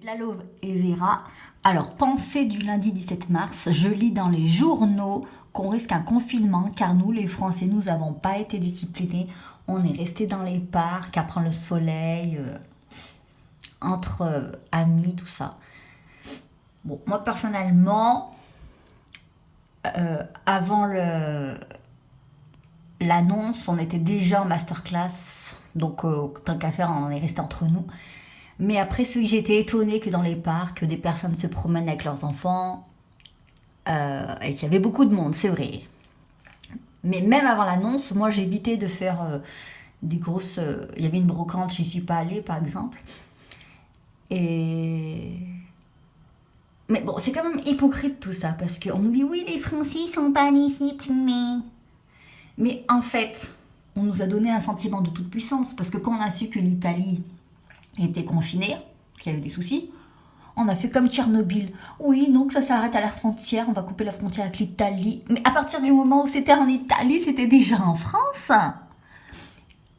de l'aloe vera. Alors, pensée du lundi 17 mars, je lis dans les journaux qu'on risque un confinement car nous, les Français, nous n'avons pas été disciplinés. On est resté dans les parcs à prendre le soleil, entre amis, tout ça. Bon, moi personnellement, avant l'annonce, on était déjà en masterclass. Donc, tant qu'à faire, on est resté entre nous. Mais après, j'ai été étonnée que dans les parcs, des personnes se promènent avec leurs enfants et qu'il y avait beaucoup de monde, c'est vrai. Mais même avant l'annonce, moi j'ai évité de faire des grosses. Il y avait une brocante, j'y suis pas allée par exemple. Et. Mais bon, c'est quand même hypocrite tout ça, parce qu'on nous dit oui, les Français sont pas disciplinés. Mais en fait, on nous a donné un sentiment de toute puissance, parce que quand on a su que l'Italie était confinée, qu'il y avait des soucis, on a fait comme Tchernobyl. Oui, donc ça s'arrête à la frontière, on va couper la frontière avec l'Italie. Mais à partir du moment où c'était en Italie, c'était déjà en France.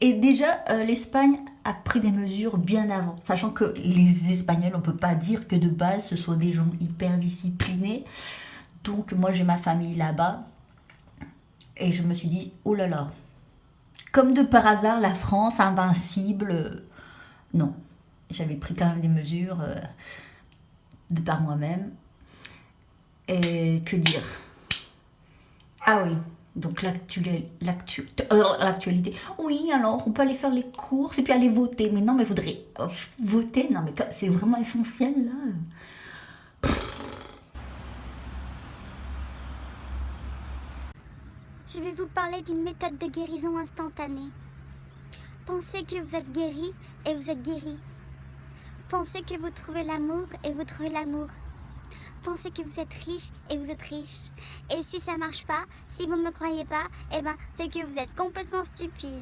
Et déjà, l'Espagne a pris des mesures bien avant, sachant que les Espagnols, on ne peut pas dire que de base, ce soit des gens hyper disciplinés. Donc moi, j'ai ma famille là-bas. Et je me suis dit, oh là là, comme de par hasard, la France, invincible. Non, j'avais pris quand même des mesures de par moi-même. Et que dire? Ah oui, donc l'actualité. Oui, alors on peut aller faire les courses et puis aller voter. Mais non, mais faudrait voter. Non, mais c'est vraiment essentiel là. Je vais vous parler d'une méthode de guérison instantanée. Pensez que vous êtes guéri et vous êtes guéri. Pensez que vous trouvez l'amour et vous trouvez l'amour. Pensez que vous êtes riche et vous êtes riche. Et si ça marche pas, si vous ne me croyez pas, eh ben c'est que vous êtes complètement stupide.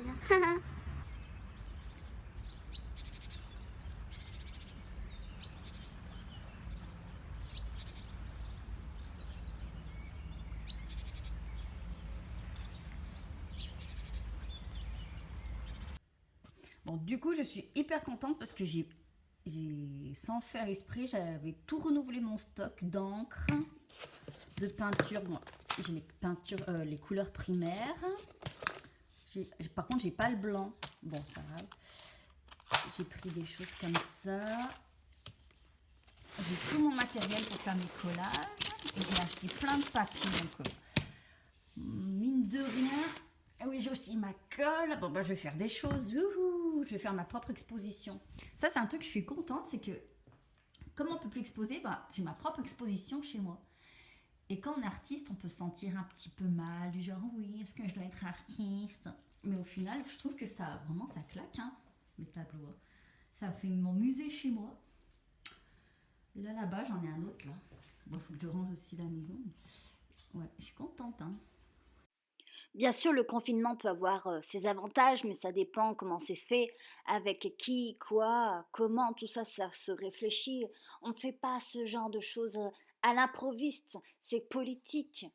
Bon, du coup, je suis hyper contente parce que sans faire esprit, j'avais tout renouvelé mon stock d'encre, de peinture. Bon, j'ai les peintures, les couleurs primaires. Par contre, j'ai pas le blanc. Bon, c'est pas grave. J'ai pris des choses comme ça. J'ai tout mon matériel pour faire mes collages. Et j'ai acheté plein de papiers. Donc, mine de rien. Oui, j'ai aussi ma colle. Bon, bah, je vais faire des choses. Youhou, je vais faire ma propre exposition. Ça, c'est un truc que je suis contente. C'est que, comme on peut plus exposer, bah, j'ai ma propre exposition chez moi. Et quand on est artiste, on peut se sentir un petit peu mal. Du genre, oui, est-ce que je dois être artiste? Mais au final, je trouve que ça, vraiment, ça claque, hein, mes tableaux. Ça fait mon musée chez moi. Et là-bas, j'en ai un autre, là. Bon, il faut que je range aussi la maison. Ouais, je suis contente, hein. Bien sûr, le confinement peut avoir ses avantages, mais ça dépend comment c'est fait, avec qui, quoi, comment, tout ça, ça se réfléchit. On ne fait pas ce genre de choses à l'improviste, c'est politique.